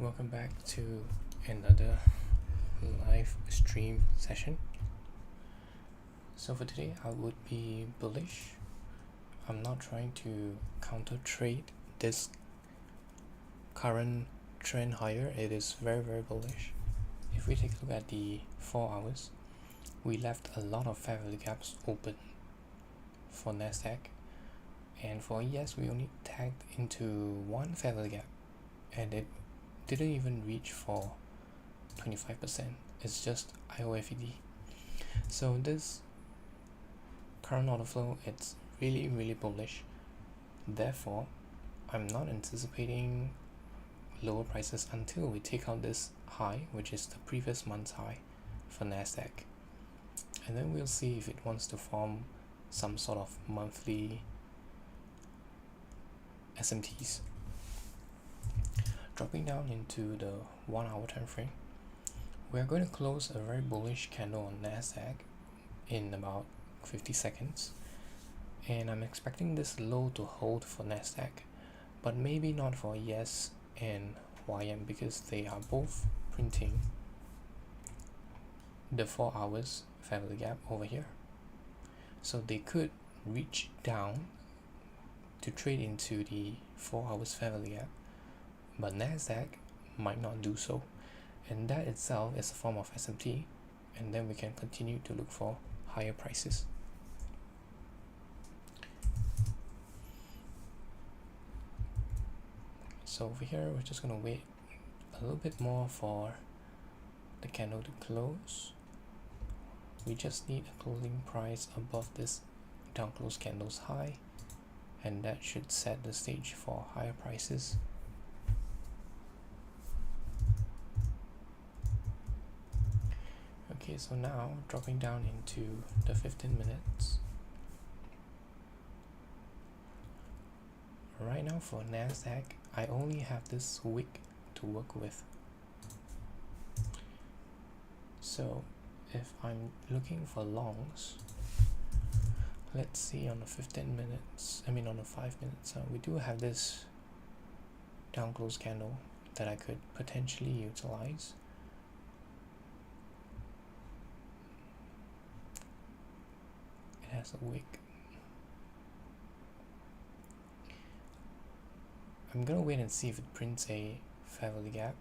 Welcome back to another live stream session. So for today I would be bullish. I'm not trying to counter trade this current trend higher. It is very bullish. If we take a look at the 4 hours, we left a lot of fair value gaps open for Nasdaq, and for ES we only tagged into one fair value gap and it didn't even reach for 25%. It's just IOFED. So this current order flow, it's really bullish. Therefore, I'm not anticipating lower prices until we take out this high, which is the previous month's high for Nasdaq, and then we'll see if it wants to form some sort of monthly SMTs. Dropping down into the 1 hour time frame, we're going to close a very bullish candle on Nasdaq in about 50 seconds, and I'm expecting this low to hold for Nasdaq, but maybe not for ES and YM because they are both printing the 4 hours fair value gap over here, so they could reach down to trade into the 4 hours fair value gap, but Nasdaq might not do so, and that itself is a form of SMT, and then we can continue to look for higher prices. So over here we're just going to wait a little bit more for the candle to close. We just need a closing price above this down close candle's high, and that should set the stage for higher prices. Okay, so now dropping down into the 15 minutes. Right now for Nasdaq, I only have this wick to work with. So if I'm looking for longs, let's see on the 15 minutes, on the 5 minutes, we do have this down close candle that I could potentially utilize. It has a wick. I'm gonna wait and see if it prints a fair value gap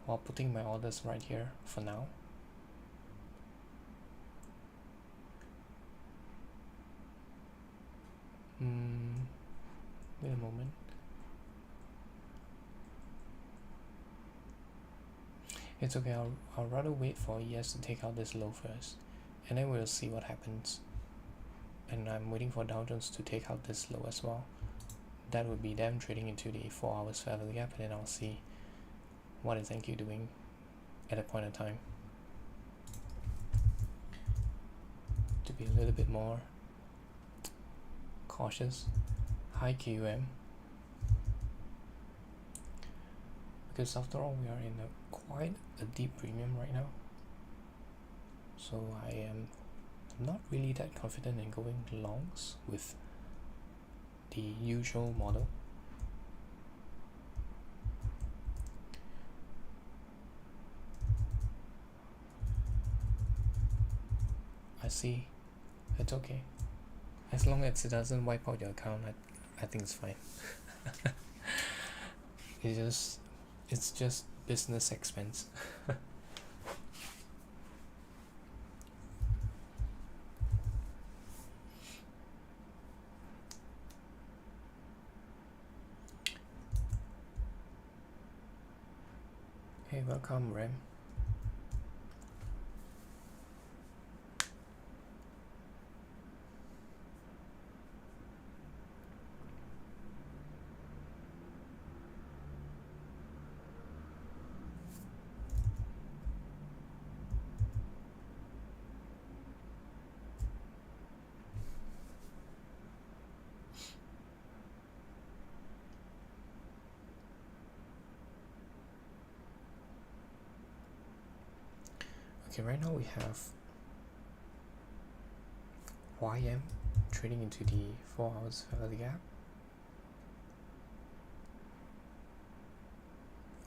while putting my orders right here for now. Wait a moment. It's okay, I'll rather wait for ES to take out this low first, and then we'll see what happens. And I'm waiting for Dow Jones to take out this low as well. That would be them trading into the 4 hours fair value gap, and then I'll see what is NQ doing at a point in time to be a little bit more cautious. High QM, because after all we are in quite a deep premium right now, so I am not really that confident in going longs with the usual model. I see, it's okay. As long as it doesn't wipe out your account, I think it's fine. It's just business expense. Hey, welcome Ram. Okay, right now we have YM trading into the 4 hours fair value gap.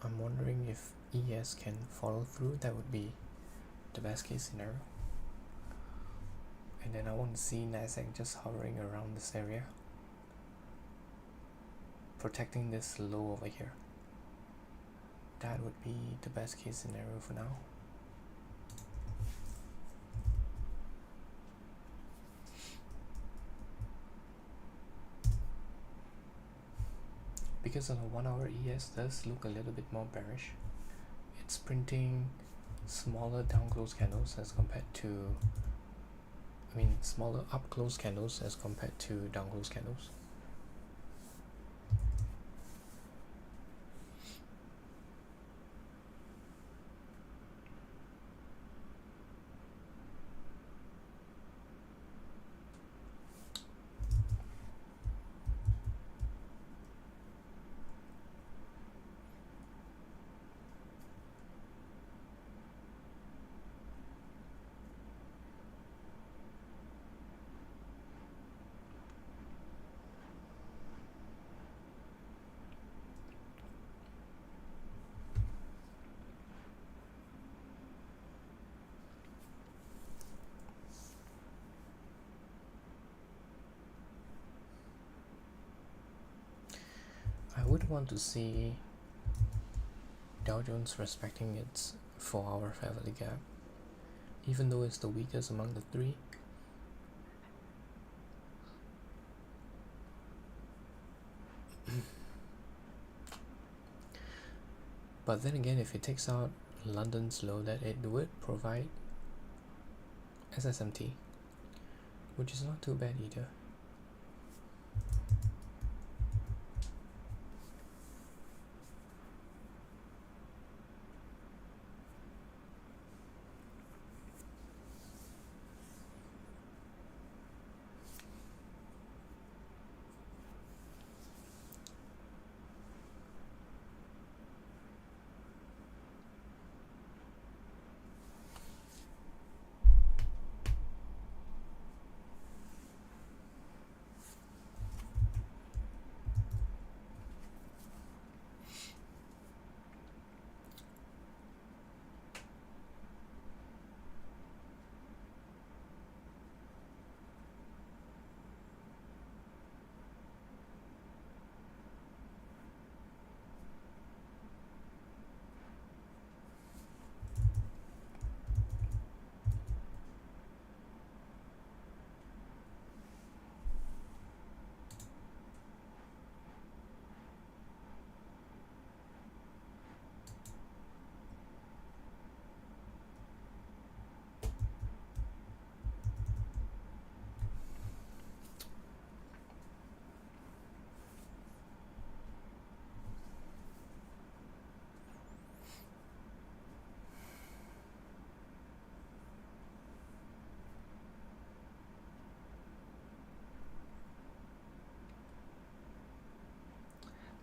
I'm wondering if ES can follow through. That would be the best case scenario. And then I want to see Nasdaq just hovering around this area, protecting this low over here. That would be the best case scenario for now. Because on a 1 hour ES does look a little bit more bearish. It's printing smaller down close candles as compared to, smaller up close candles as compared to down close candles. I would want to see Dow Jones respecting its 4-hour fair value gap, even though it's the weakest among the three. But then again, if it takes out London's low, that it would provide SSMT, which is not too bad either.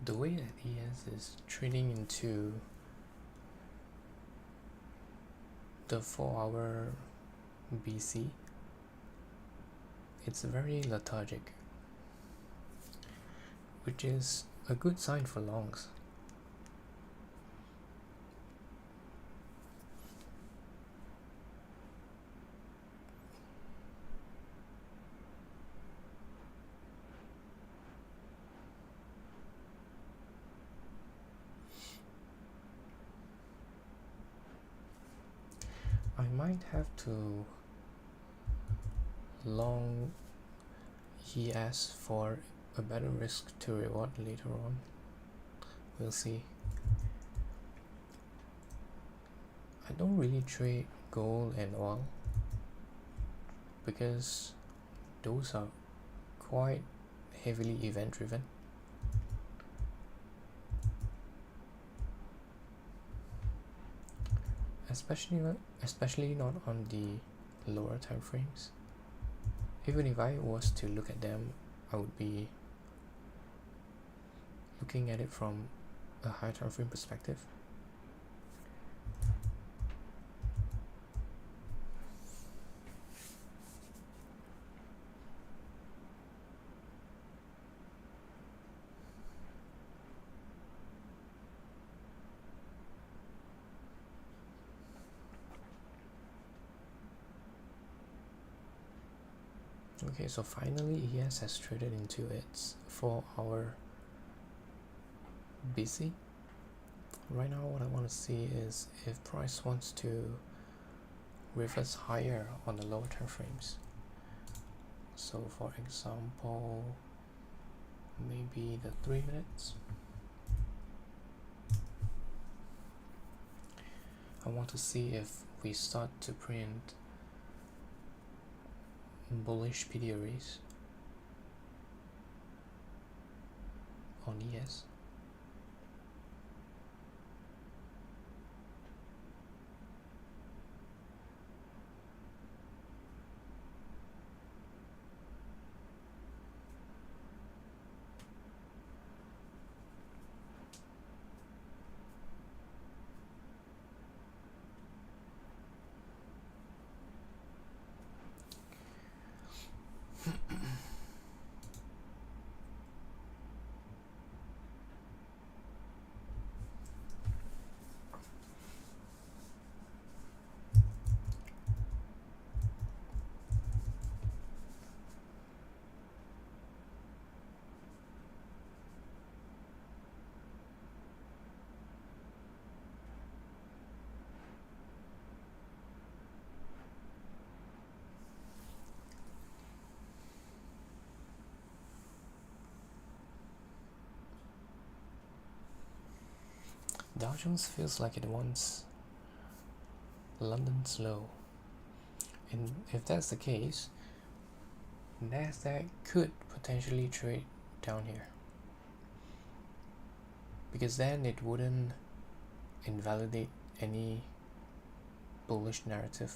The way that ES is trading into the 4-hour BC, it's very lethargic, which is a good sign for longs. I might have to long ES for a better risk to reward later on. We'll see. I don't really trade gold and oil because those are quite heavily event driven. Especially not on the lower time frames. Even if I was to look at them, I would be looking at it from a higher time frame perspective. Okay, so finally ES has traded into its 4-hour busy. Right now what I want to see is if price wants to reverse higher on the lower time frames. So for example, maybe the 3 minutes. I want to see if we start to print bullish PD arrays on ES. Dow Jones feels like it wants London's low, and if that's the case, Nasdaq could potentially trade down here, because then it wouldn't invalidate any bullish narrative.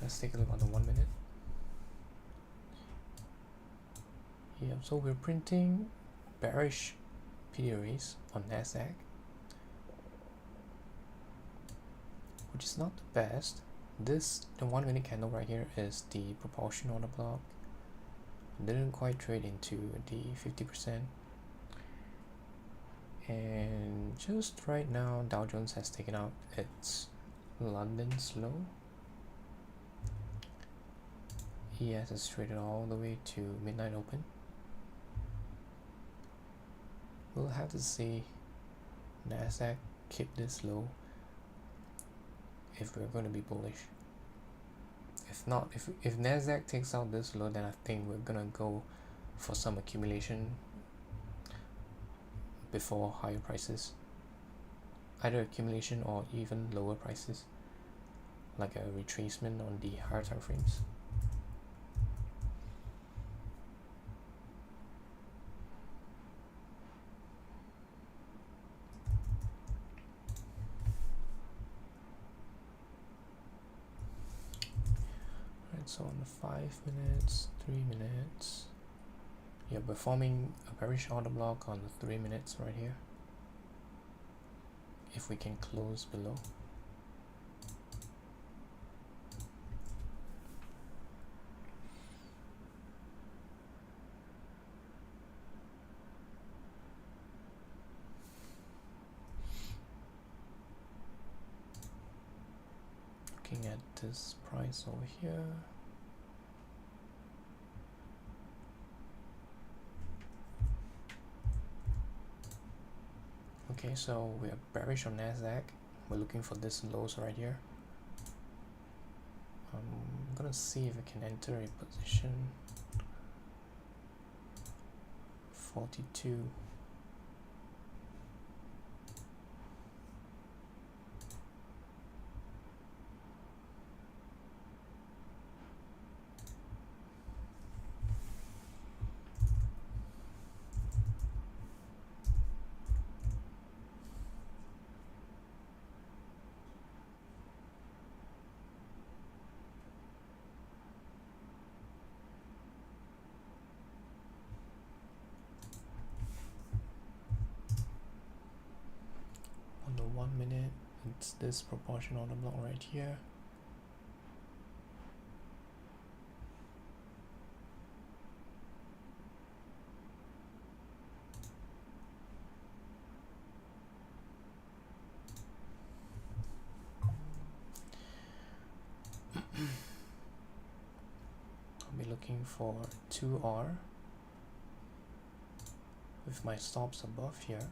Let's take a look on the 1 minute. Yeah, so we're printing bearish PD arrays on Nasdaq, which is not the best. The 1 minute candle right here is the proportion order block. Didn't quite trade into the 50%. And just right now, Dow Jones has taken out its London's low. ES has traded all the way to midnight open. We'll have to see Nasdaq keep this low if we're going to be bullish. If not, if Nasdaq takes out this low, then I think we're gonna go for some accumulation before higher prices, either accumulation or even lower prices, like a retracement on the higher time frames. So on the 5 minutes, 3 minutes, yeah, we're forming a bearish order block on the 3 minutes right here. If we can close below. Looking at this price over here. Okay, so we are bearish on Nasdaq. We're looking for this lows right here. I'm gonna see if I can enter a position 42. On the 1 minute, it's this proportion on the block right here. looking for 2R with my stops above here.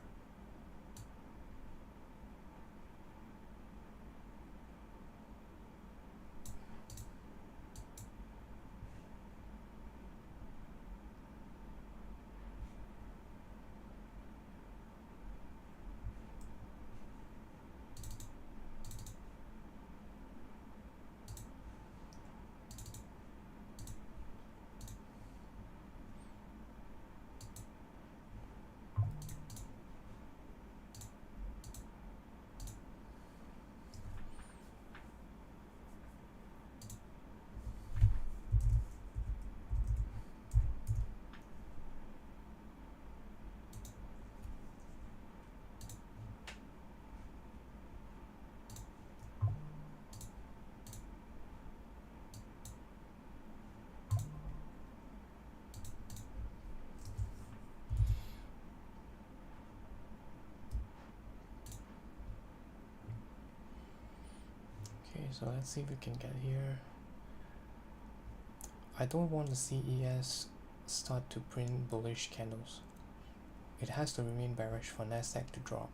Okay, so let's see if we can get here. I don't want the CES start to print bullish candles. It has to remain bearish for Nasdaq to drop.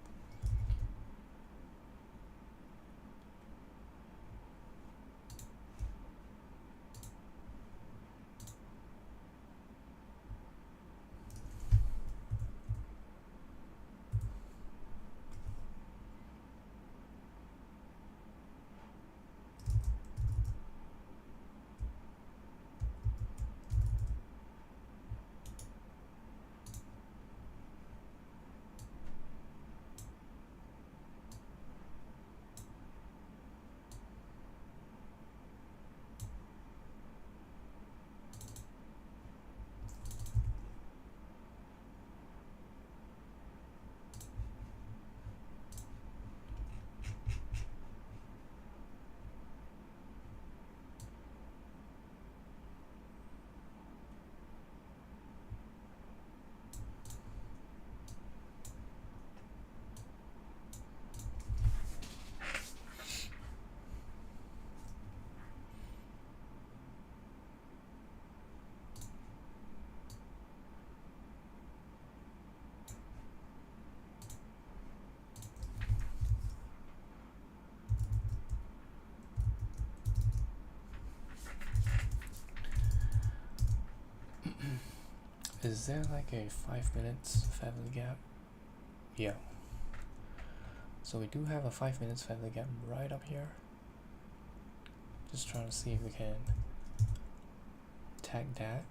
Is there like a 5 minutes feather gap? Yeah. So we do have a 5 minutes feather gap right up here. Just trying to see if we can tag that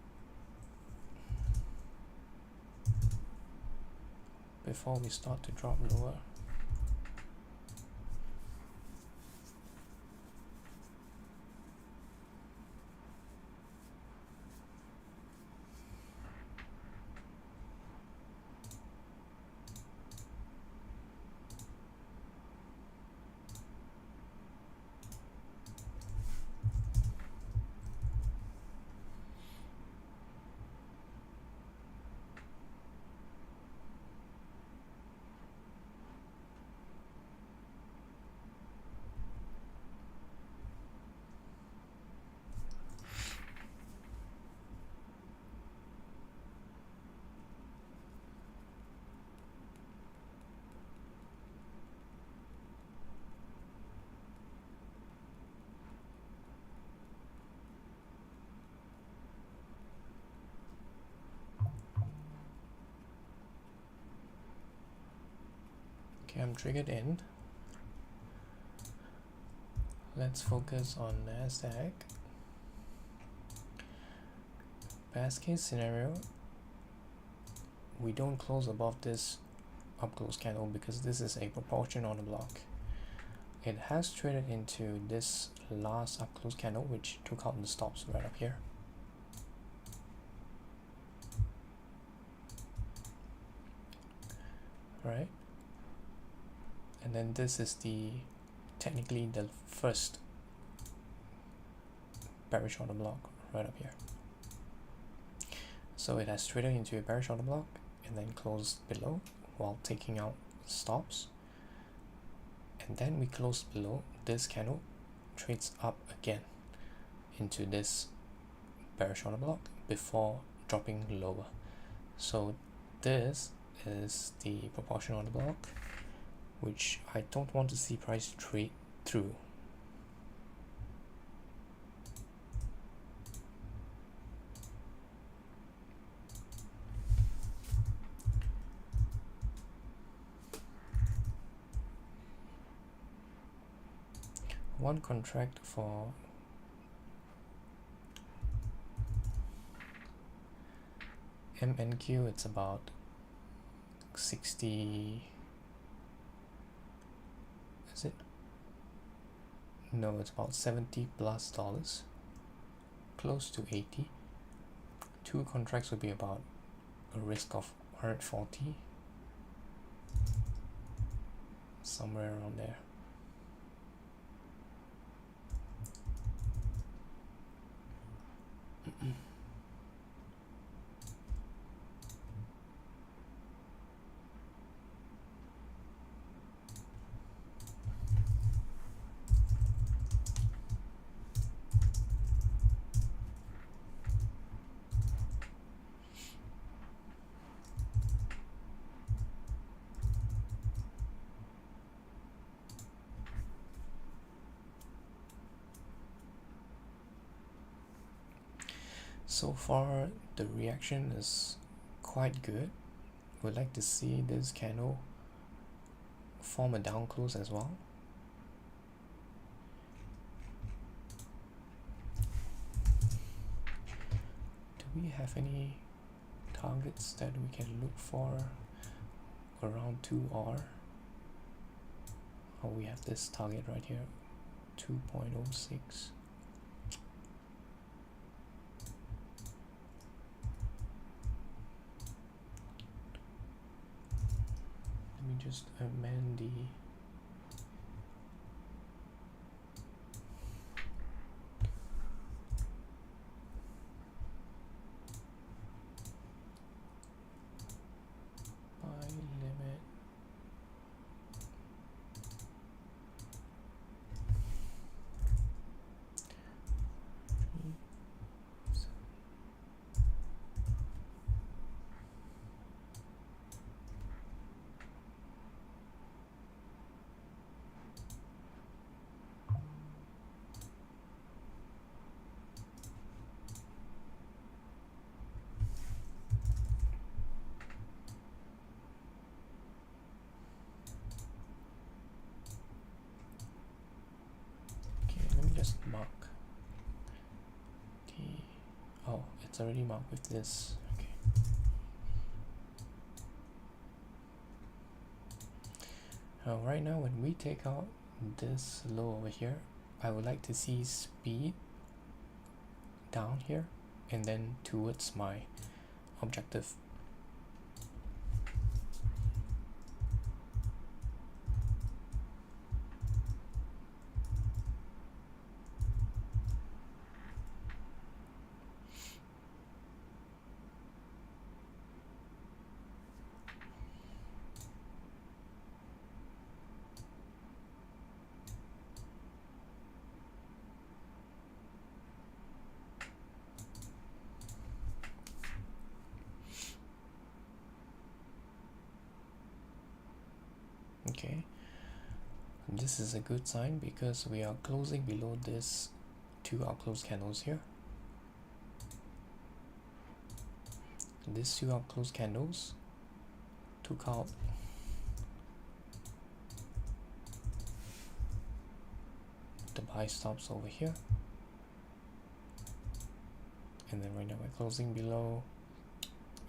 before we start to drop lower. Okay, I'm triggered in. Let's focus on Nasdaq. Best case scenario, we don't close above this up close candle because this is a proportion on the block. It has traded into this last up close candle which took out the stops right up here. Right? And then this is technically the first bearish on the block right up here. So it has traded into a bearish on the block and then closed below while taking out stops. And then we close below this candle, trades up again into this bearish order block before dropping lower. So this is the proportional order block, which I don't want to see price trade through. One contract for MNQ, it's about 60, is it? No, it's about $70 plus, close to 80. Two contracts would be about a risk of 140, somewhere around there. So far the reaction is quite good. Would like to see this candle form a down close as well. Do we have any targets that we can look for around 2R? Oh, we have this target right here, 2.06. Let me just amend the buy limit. Just mark the, oh, it's already marked with this. Okay. Right now when we take out this low over here, I would like to see speed down here and then towards my objective. Okay, this is a good sign because we are closing below this two up close candles here. These two up close candles took out the buy stops over here, and then right now we're closing below.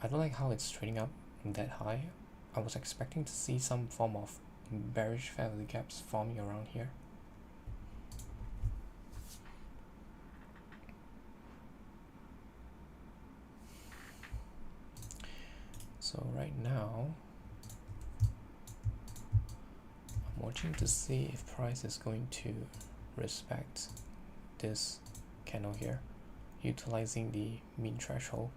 I don't like how it's trading up that high. I was expecting to see some form of bearish fair value gaps forming around here. So right now I'm watching to see if price is going to respect this candle here, utilizing the mean threshold.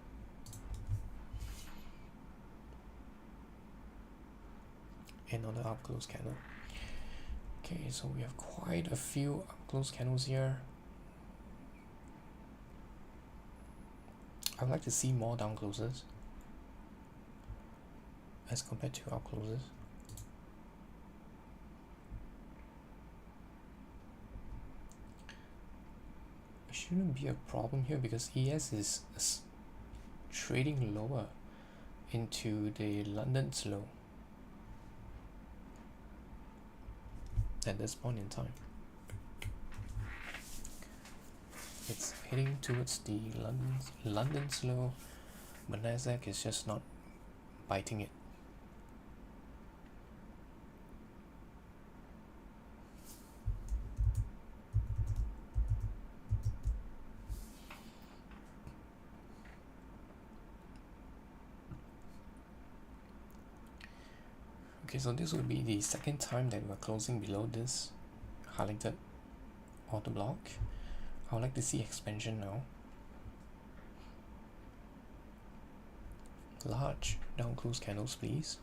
Another up close candle. Okay, so we have quite a few up close candles here. I'd like to see more down closes as compared to up closes. It shouldn't be a problem here because ES is trading lower into the London slow at this point in time. It's heading towards the London slow, but Nasdaq is just not biting it. Okay, so this would be the second time that we're closing below this highlighted order block. I would like to see expansion now. Large down close candles, please.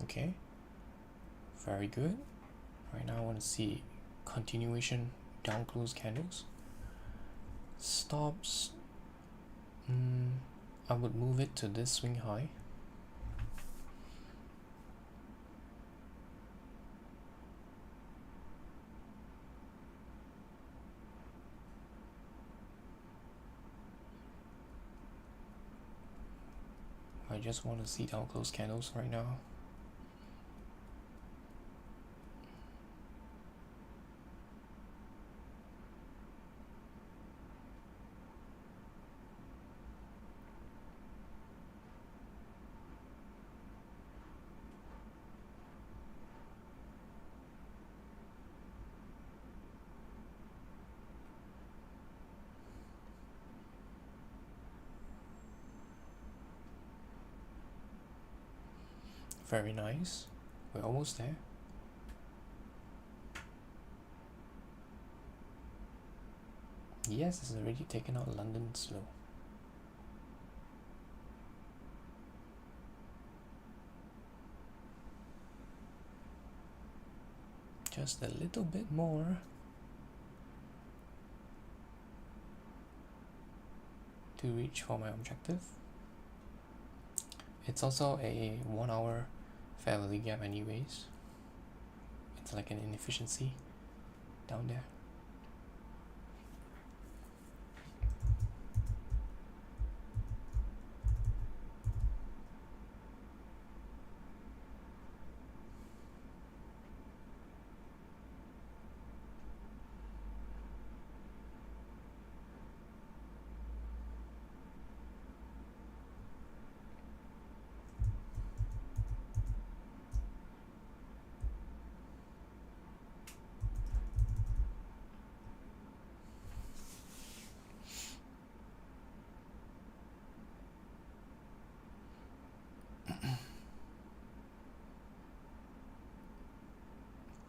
Okay, very good. Right now I want to see continuation down close candles. Stops, I would move it to this swing high. I just want to see down close candles right now. Very nice. We're almost there. Yes, it's already taken out London slow. Just a little bit more. To reach for my objective. It's also a 1 hour fair value gap anyways. It's like an inefficiency down there.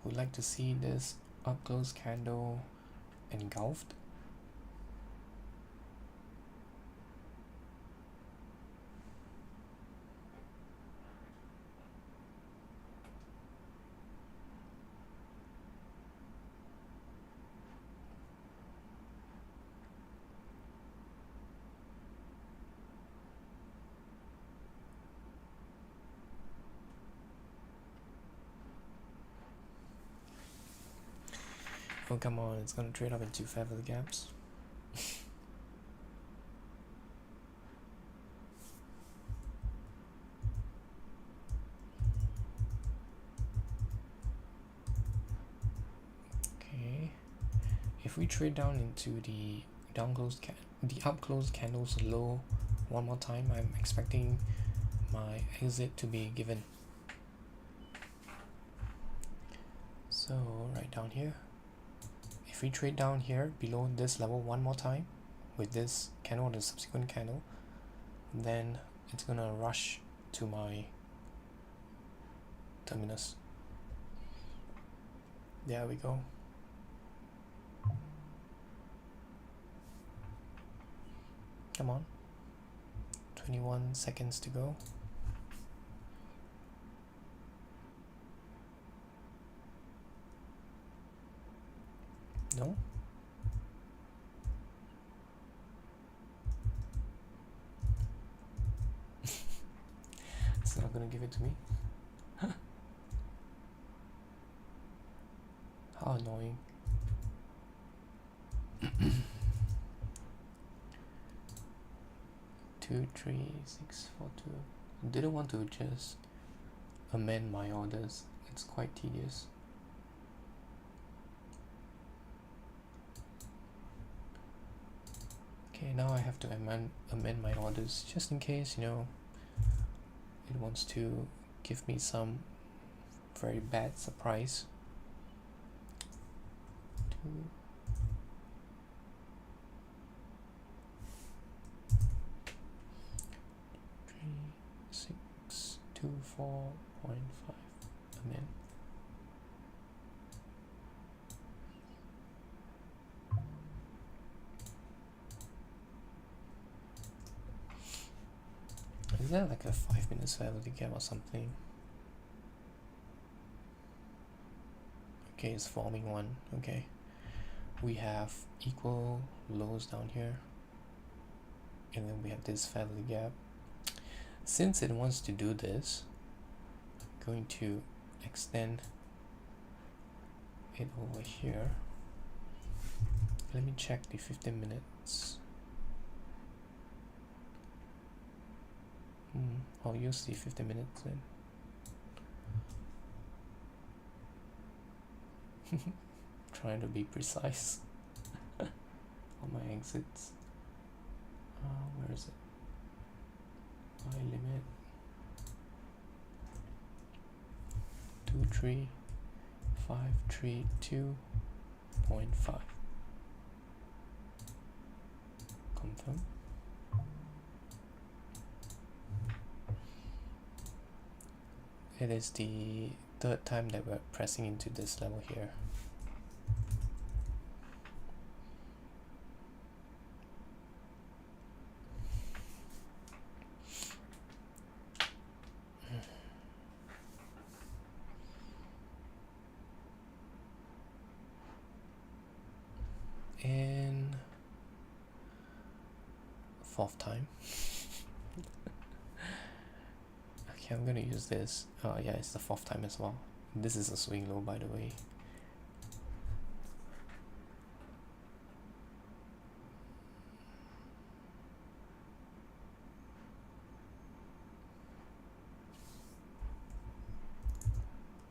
Would like to see this up close candle engulfed. Oh come on, it's gonna trade up into fair value gaps. Okay, if we trade down into the up close candles low one more time. I'm expecting my exit to be given. So right down here, if we trade down here below this level one more time with this candle or the subsequent candle, then it's gonna rush to my terminus. There we go. Come on. 21 seconds to go. No? It's not gonna give it to me. How annoying. 2, 3, 6, 4, 2. Didn't want to just amend my orders. It's quite tedious. Okay, now I have to amend my orders just in case, you know, it wants to give me some very bad surprise. 2, 3, 6, 2, 4.5. Amend. Is there like a 5 minutes value gap or something? Okay, it's forming one. Okay, we have equal lows down here, and then we have this family gap. Since it wants to do this, I'm going to extend it over here. Let me check the 15 minutes. I'll use the 15 minutes then. Trying to be precise on my exits. Where is it? My limit 23532.5. Confirm. It is the third time that we're pressing into this level here. And fourth time. Okay, I'm gonna use this. Yeah, it's the fourth time as well. This is a swing low, by the way.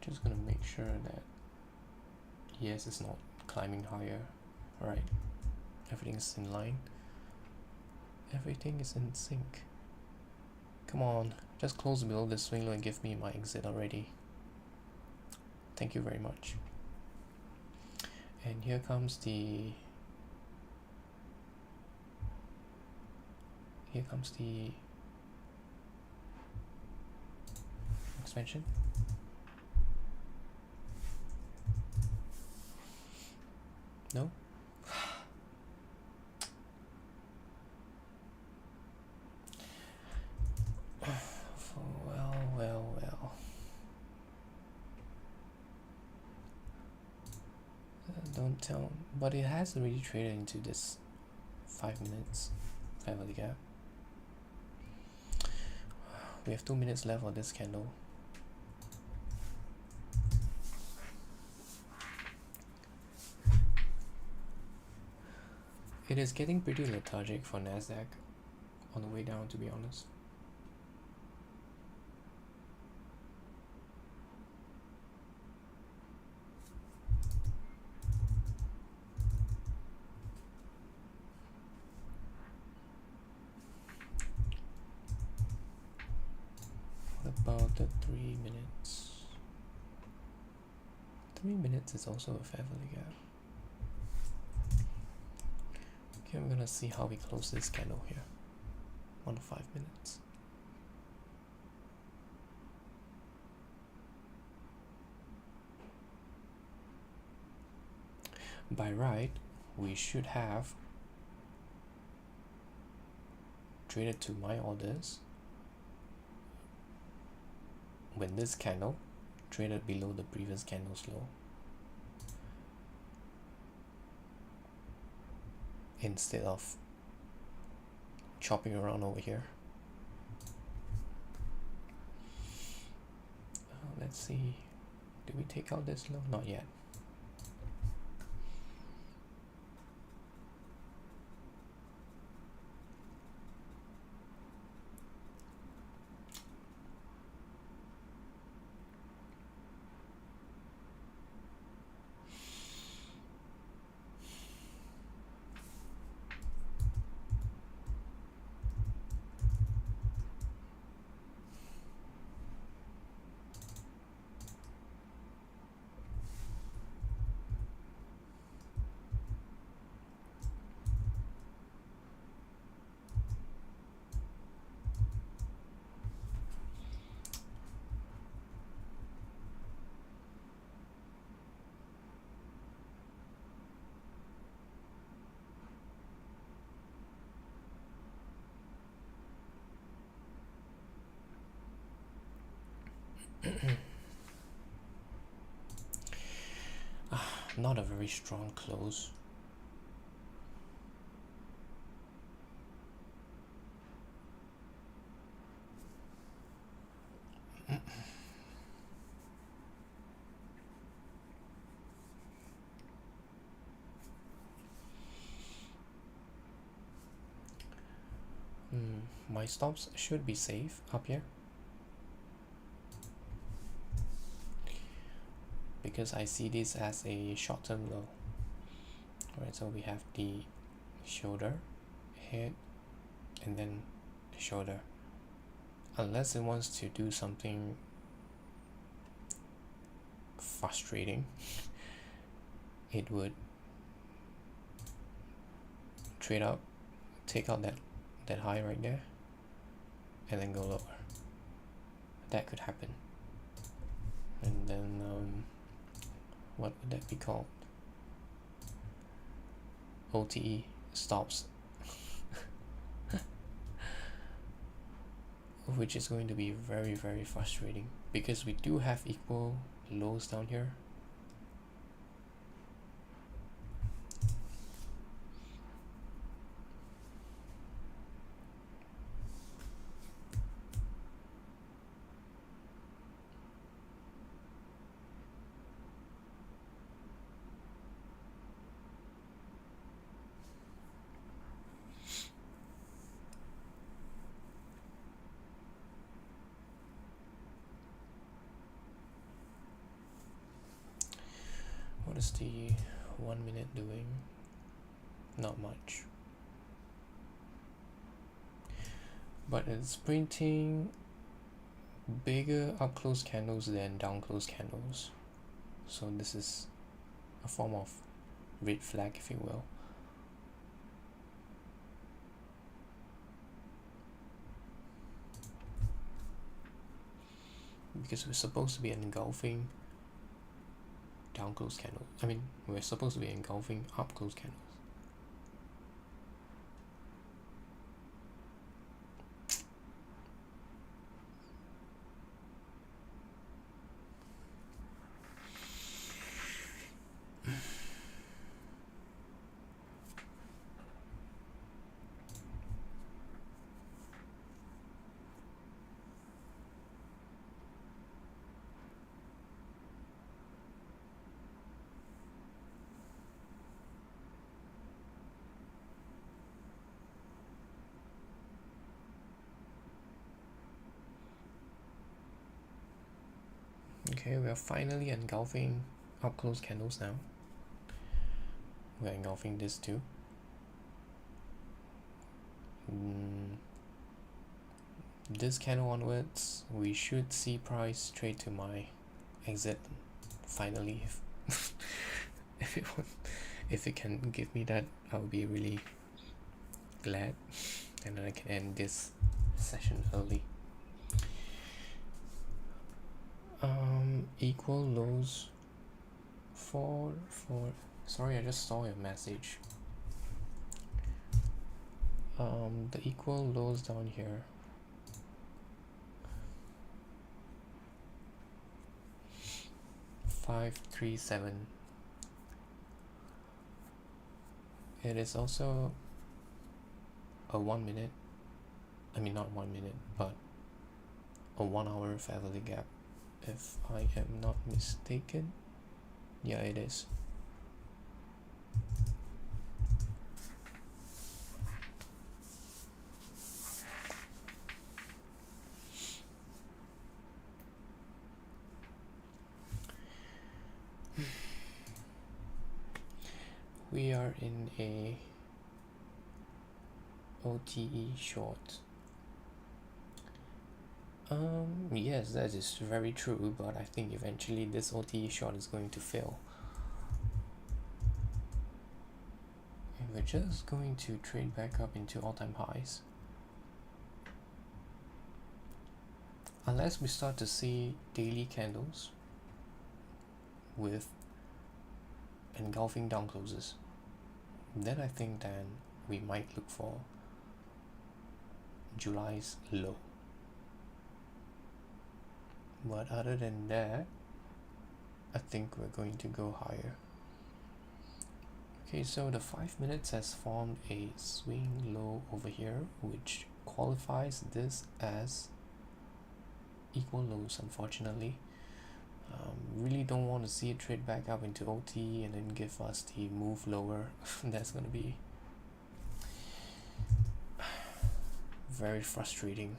Just gonna make sure that yes, it's not climbing higher. Alright, everything's in line. Everything is in sync. Come on, just close below this swing low and give me my exit already. Thank you very much. And here comes the expansion. No? Well. Don't tell, but it has already traded into this 5 minutes family gap. We have 2 minutes left on this candle. It is getting pretty lethargic for Nasdaq on the way down, to be honest. after 3 minutes. 3 minutes is also a fair value gap. Okay, I'm gonna see how we close this candle here. 1 to 5 minutes. By right, we should have traded to my orders when this candle traded below the previous candle's low, instead of chopping around over here. Let's see, did we take out this low? Not yet. Not a very strong close. My stops should be safe up here, because I see this as a short-term low. Alright, so we have the shoulder, head, and then the shoulder. Unless it wants to do something frustrating, it would trade up, take out that high right there, and then go lower. That could happen. And then what would that be called? OTE stops. Which is going to be very, very frustrating, because we do have equal lows down here. What is the 1 minute doing? Not much. But it's printing bigger up close candles than down close candles. So this is a form of red flag, if you will. Because we're supposed to be engulfing down close candles. I mean, we're supposed to be engulfing up close candles. Okay, we are finally engulfing up close candles now. We're engulfing this too. this candle onwards, we should see price trade to my exit finally. If if if it can give me that, I'll be really glad, and then I can end this session early. Equal lows for sorry, I just saw your message. The equal lows down here, five, 3, 7. It is also a 1 minute, I mean not 1 minute, but a 1 hour fair value gap, if I am not mistaken. Yeah, it is. We are in a OTE short. Yes, that is very true, but I think eventually this OTE short is going to fail. And we're just going to trade back up into all-time highs. Unless we start to see daily candles with engulfing down closes, then I think then we might look for July's low. But other than that, I think we're going to go higher. Okay, so the 5 minutes has formed a swing low over here, which qualifies this as equal lows, unfortunately. Really don't want to see it trade back up into OT and then give us the move lower. That's going to be very frustrating.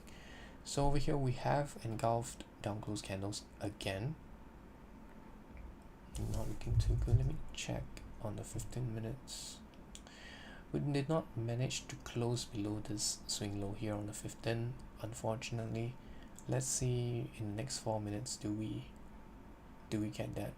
So over here we have engulfed down close candles again. Not looking too good. Let me check on the 15 minutes. We did not manage to close below this swing low here on the 15, unfortunately. Let's see in the next 4 minutes, do we get that?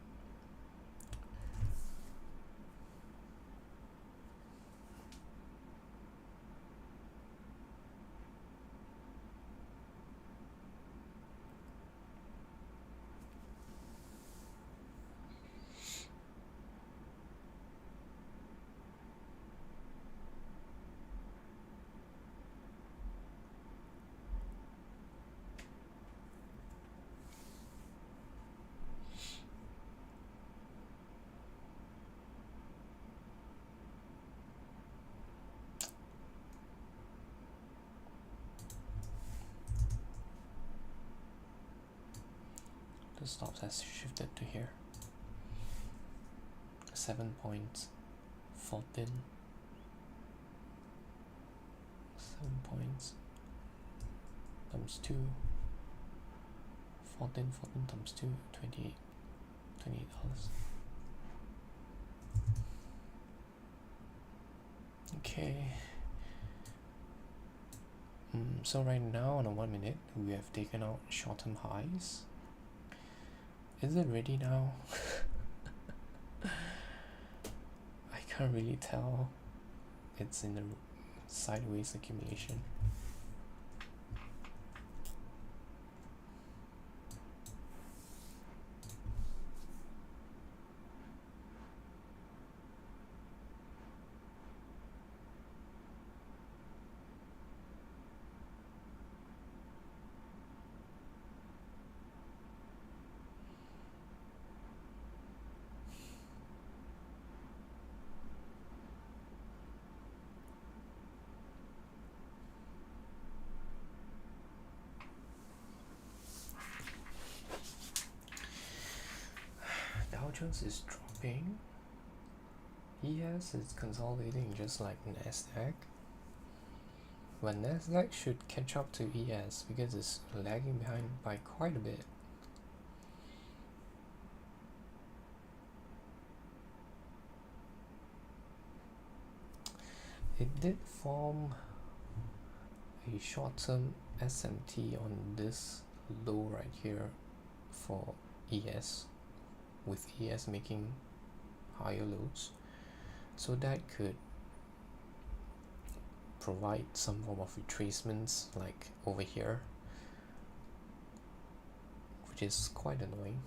The stops has shifted to here. 7 points, 14. 7 points times 2, 14 times 2, 28 $28. Okay. So right now on a 1 minute we have taken out short-term highs. Is it ready now? I can't really tell. It's in the sideways accumulation. Dow Jones is dropping. Yes, it's consolidating just like Nasdaq. But Nasdaq should catch up to ES because it's lagging behind by quite a bit. It did form a short-term SMT on this low right here for ES, with ES making higher lows, so that could provide some form of retracements like over here, which is quite annoying.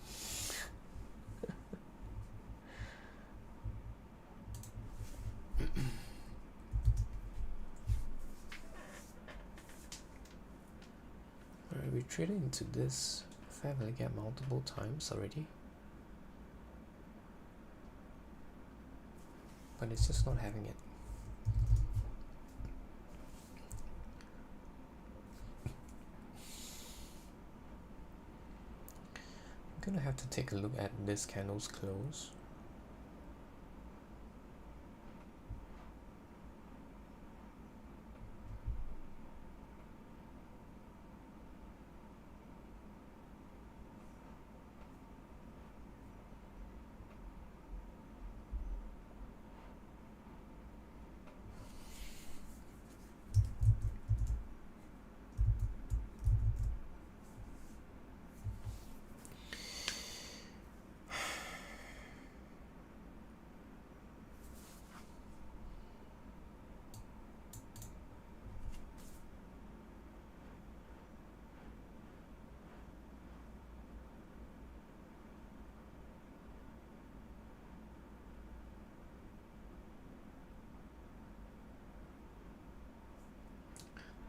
Alright, we traded into this family gap multiple times already, but it's just not having it. I'm gonna have to take a look at this candle's close.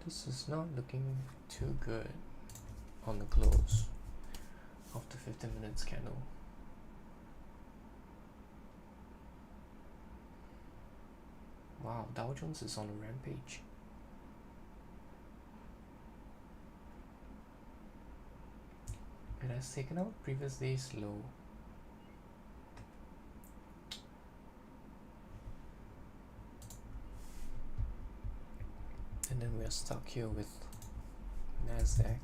This is not looking too good on the close of the 15 minutes candle. Wow, Dow Jones is on a rampage. It has taken out previous day's low. And then we are stuck here with Nasdaq.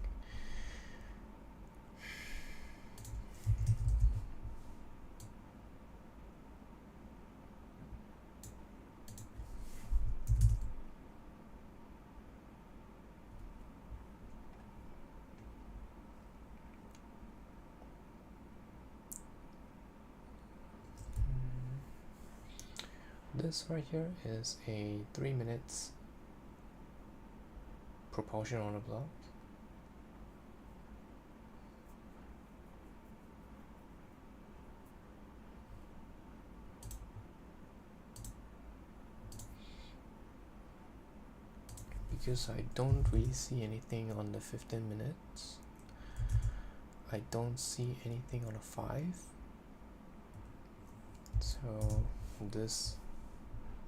This right here is a 3 minutes proportion on a block. Because I don't really see anything on the 15 minutes. I don't see anything on a 5. So this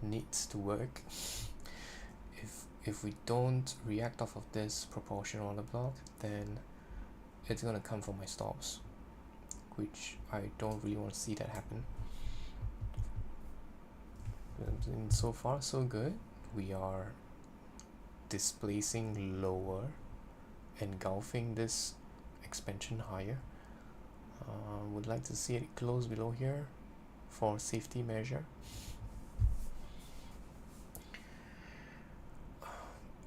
needs to work. If we don't react off of this proportion on the block, then it's gonna come from my stops, which I don't really want to see that happen. And so far so good. We are displacing lower, engulfing this expansion higher. Would like to see it close below here for safety measure.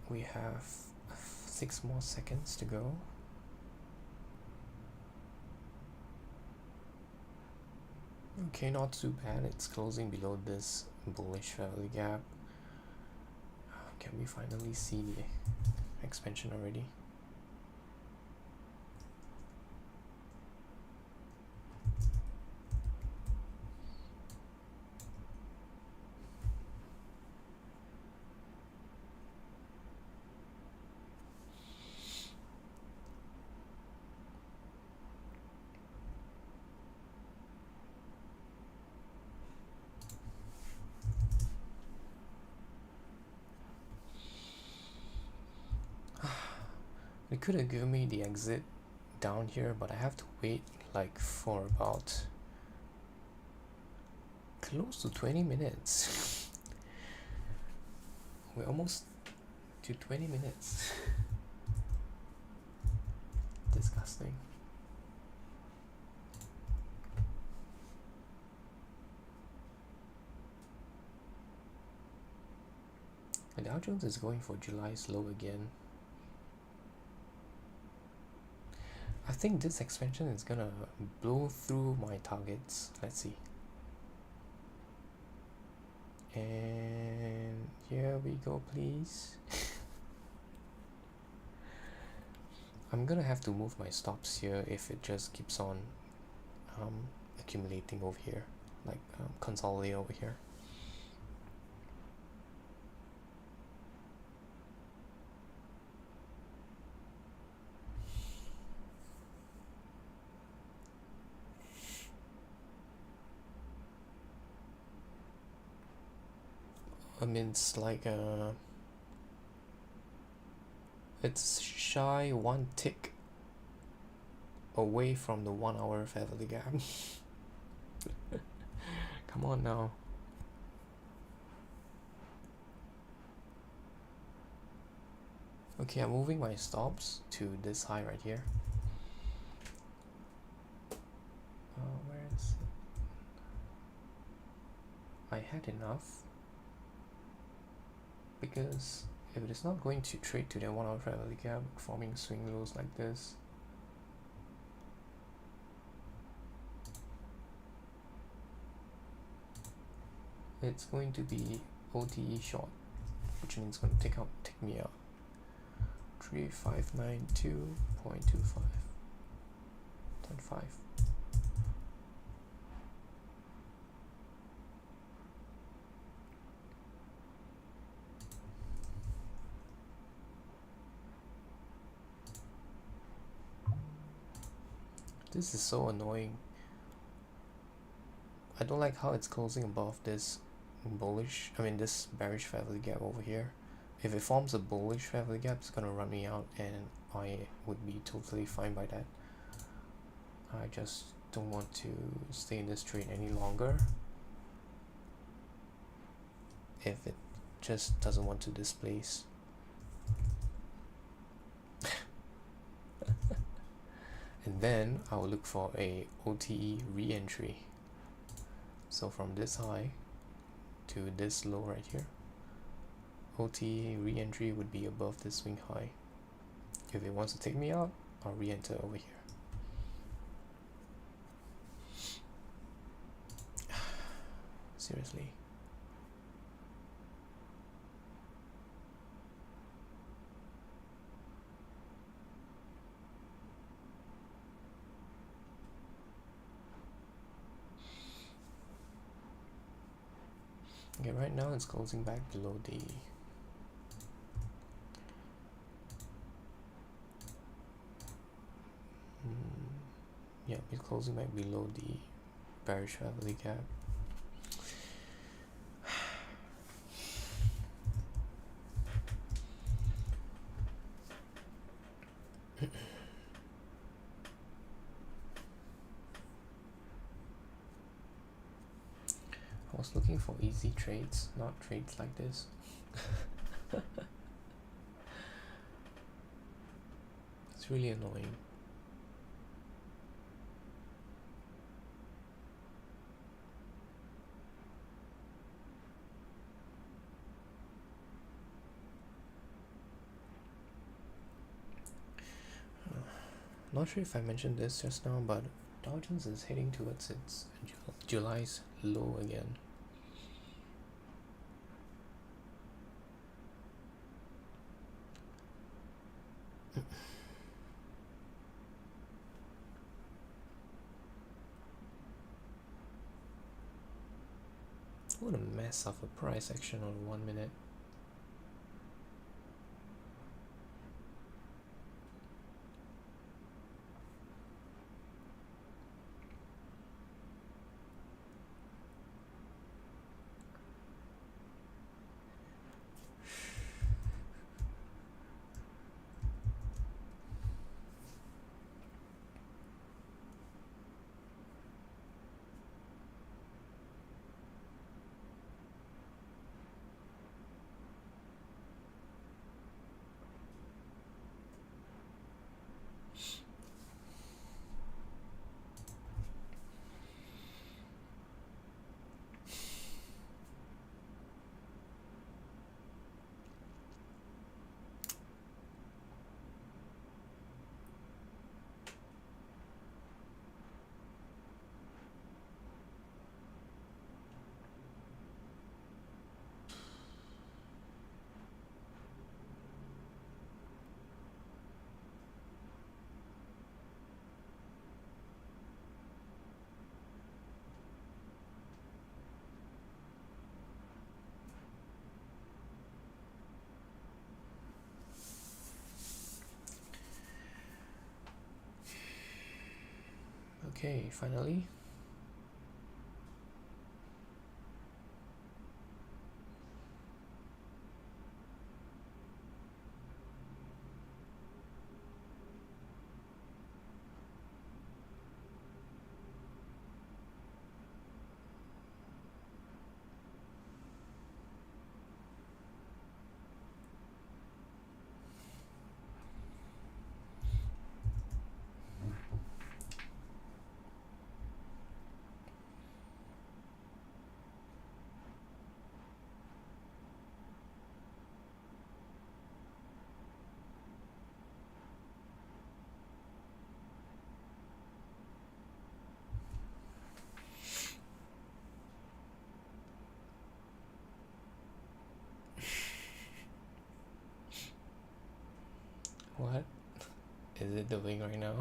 We have 6 more seconds to go. Okay, not too bad. It's closing below this bullish value gap. Can we finally see the expansion already? It could have given me the exit down here, but I have to wait like for about close to 20 minutes. We're almost to 20 minutes. Disgusting. The Dow Jones is going for July's low again. I think this expansion is gonna blow through my targets. Let's see. And here we go, please. I'm gonna have to move my stops here if it just keeps on accumulating over here, like consolidate over here. I mean, it's like it's shy one tick away from the 1 hour fair value gap. Come on now. Okay, I'm moving my stops to this high right here. Where is it? I had enough, because if it is not going to trade to the 1 hour fair value gap, forming swing lows like this, it's going to be OTE short, which means it's going to take me out 3592.25 times 5. This is so annoying. I don't like how it's closing above this this bearish fair value gap over here. If it forms a bullish fair value gap, it's gonna run me out, and I would be totally fine by that. I just don't want to stay in this trade any longer if it just doesn't want to displace. And then I'll look for a OTE re-entry. So from this high to this low right here, OTE re-entry would be above this swing high. If it wants to take me out, I'll re-enter over here. Seriously. Okay, right now it's closing back below the yeah, it's closing back below the bearish fair value gap. I was looking for easy trades, not trades like this. It's really annoying. Not sure if I mentioned this just now, but Dow Jones is heading towards its July's low again. What a mess of a price action on 1 minute. Okay, finally. What is it doing right now?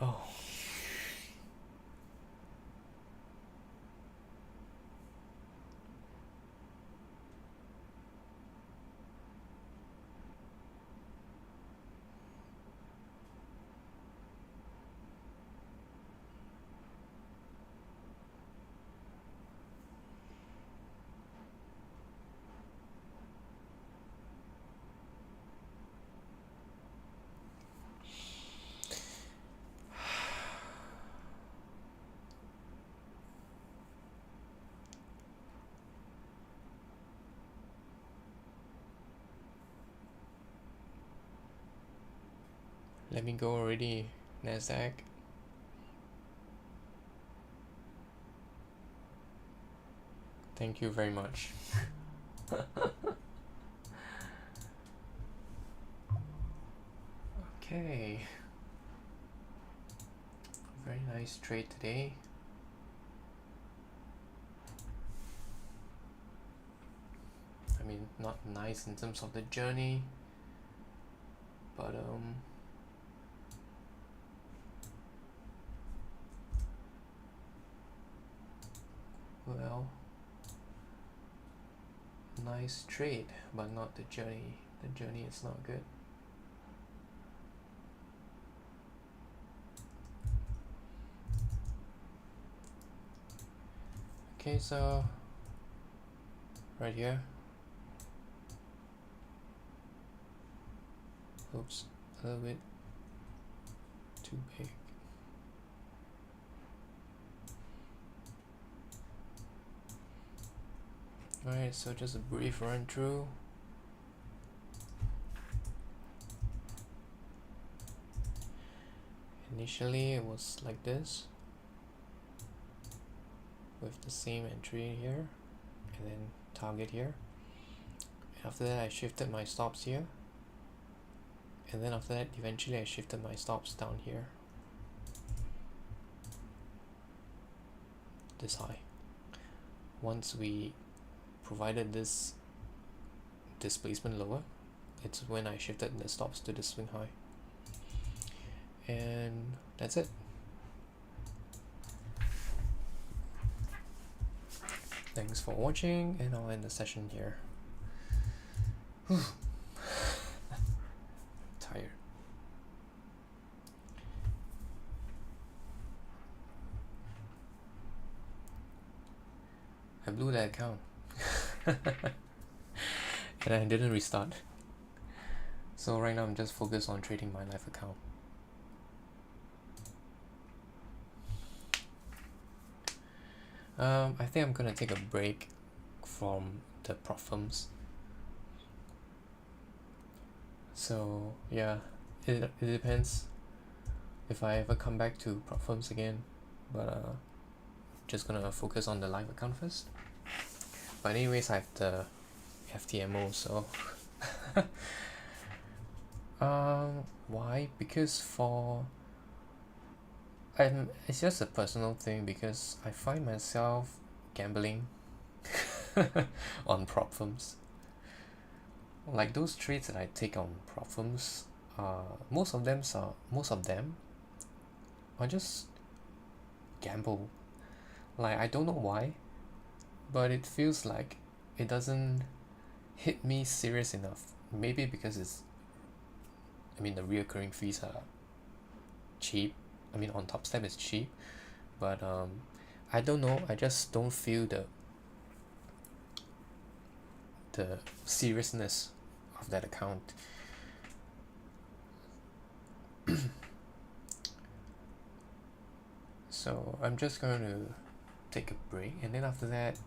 Oh. Let me go already, Nasdaq. Thank you very much. Okay. Very nice trade today. I mean, not nice in terms of the journey, but well, nice trade, but not the journey. The journey is not good. Okay, so right here. Oops, a little bit too big. Alright, so just a brief run through. Initially it was like this, with the same entry here, and then target here. After that I shifted my stops here, and then after that eventually I shifted my stops down here, this high. Once we provided this displacement lower, it's when I shifted the stops to the swing high. And that's it. Thanks for watching, and I'll end the session here. Tired. I blew that account. And I didn't restart. So right now I'm just focused on trading my live account. I think I'm gonna take a break from the prop firms. So yeah, it depends if I ever come back to prop firms again, but just gonna focus on the live account first. But anyways, I have the FTMO, so why? Because it's just a personal thing, because I find myself gambling on prop firms. Like those trades that I take on prop firms, most of them are just gamble. Like, I don't know why, but it feels like it doesn't hit me serious enough. Maybe because it's I mean, the reoccurring fees are cheap. I mean, on Top Step it's cheap, but I don't know. I just don't feel the seriousness of that account. So I'm just going to take a break, and then after that,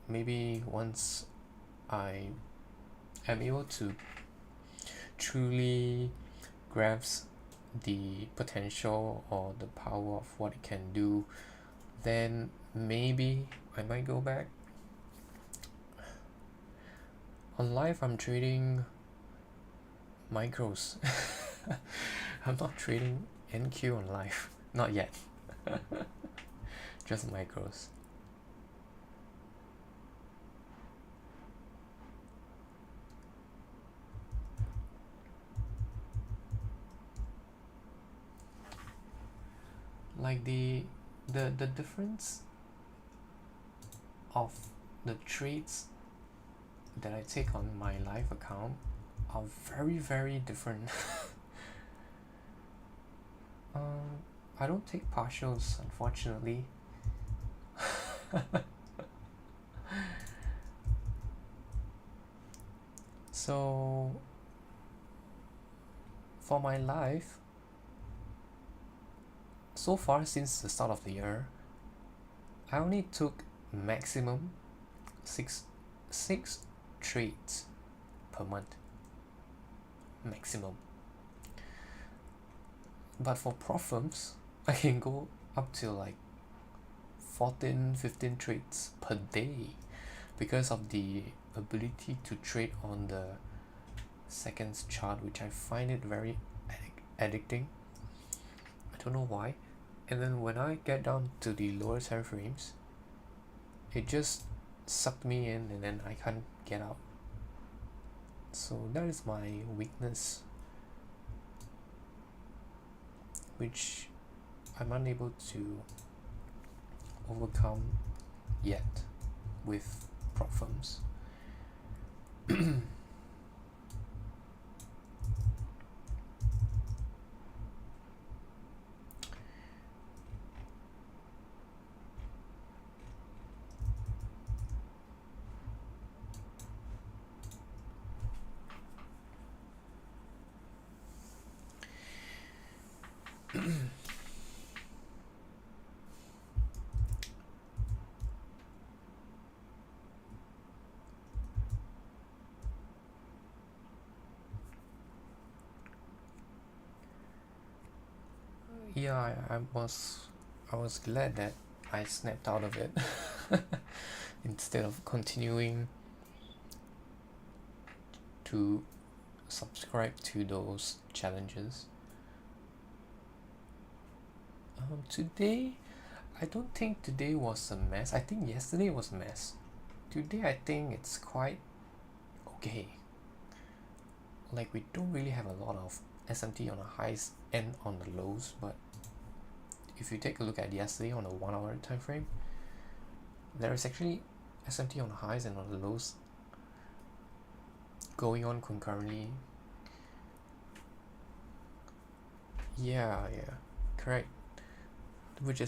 maybe once I am able to truly grasp the potential or the power of what it can do, then maybe I might go back. On live, I'm trading micros. I'm not trading NQ on live, not yet. Just micros. Like the difference of the trades that I take on my live account are very, very different. I don't take partials, unfortunately. So for my life, so far since the start of the year, I only took maximum six trades per month, maximum. But for prop firms, I can go up to like 14-15 trades per day because of the ability to trade on the seconds chart, which I find it very addicting. I don't know why. And then when I get down to the lower time frames, it just sucked me in, and then I can't get out. So that is my weakness, which I'm unable to overcome yet with prop firms. Yeah, I was glad that I snapped out of it instead of continuing to subscribe to those challenges. Today, I don't think today was a mess. I think yesterday was a mess. Today, I think it's quite okay. Like, we don't really have a lot of SMT on the highs and on the lows, but if you take a look at yesterday on a 1 hour time frame, there is actually SMT on the highs and on the lows going on concurrently. Yeah, correct. Which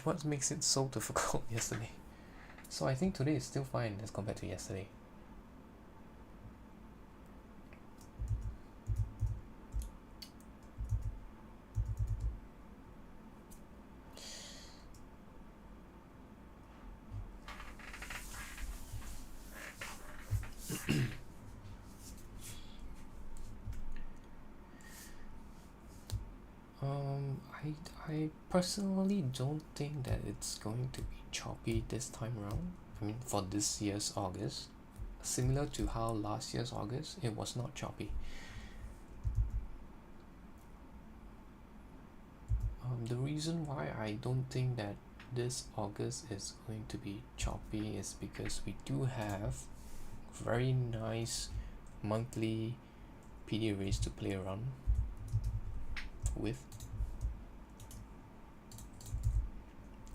what makes it so difficult yesterday. So I think today is still fine as compared to yesterday. I personally don't think that it's going to be choppy this time around. I mean, for this year's August, similar to how last year's August, it was not choppy. The reason why I don't think that this August is going to be choppy is because we do have very nice monthly PD arrays to play around with.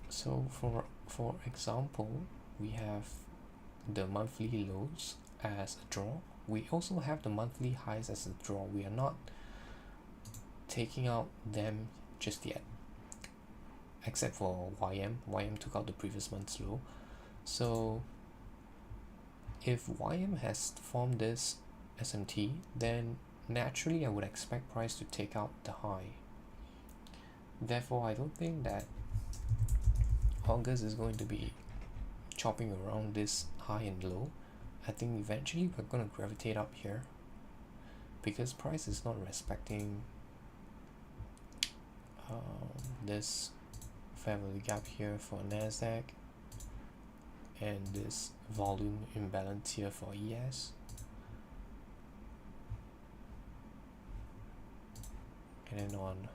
So for example, we have the monthly lows as a draw. We also have the monthly highs as a draw. We are not taking out them just yet, except for YM. YM took out the previous month's low. So if YM has formed this SMT, then naturally I would expect price to take out the high. Therefore, I don't think that August is going to be chopping around this high and low. I think eventually we're going to gravitate up here because price is not respecting this fair value gap here for NASDAQ and this volume imbalance here for ES. And then on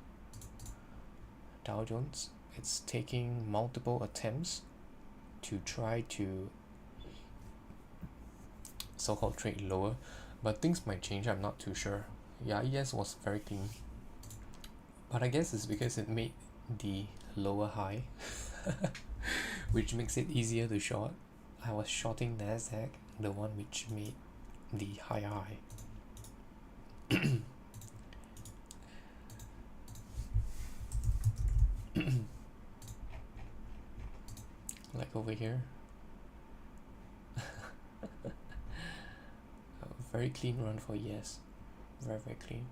Dow Jones, it's taking multiple attempts to try to so-called trade lower, but things might change. I'm not too sure. Yeah, ES was very clean, but I guess it's because it made the lower high which makes it easier to short. I was shorting NASDAQ, the one which made the higher high. Like over here. A very clean run for ES. Very, very clean.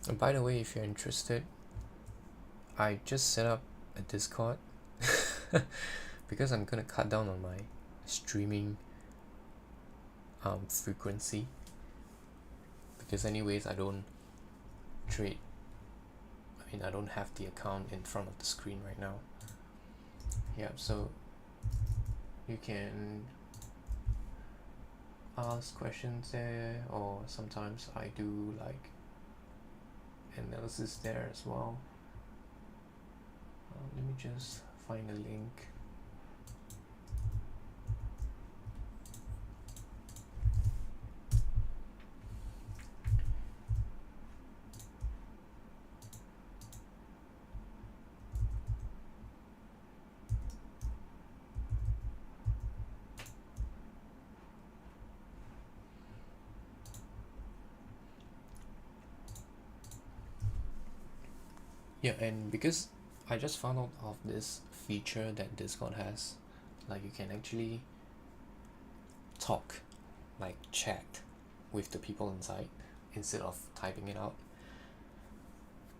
And by the way, if you're interested, I just set up a Discord because I'm gonna cut down on my streaming frequency, because anyways I don't trade. I mean, I don't have the account in front of the screen right now. Yeah, so you can ask questions there, or sometimes I do like analysis there as well. Let me just find a link. Yeah, and because I just found out of this feature that Discord has, like you can actually talk, like chat with the people inside instead of typing it out.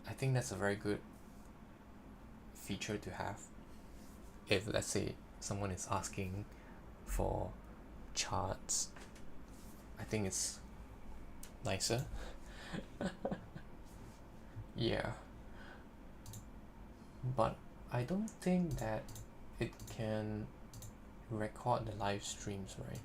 I think that's a very good feature to have. If let's say someone is asking for charts, I think it's nicer. Yeah. But I don't think that it can record the live streams, right?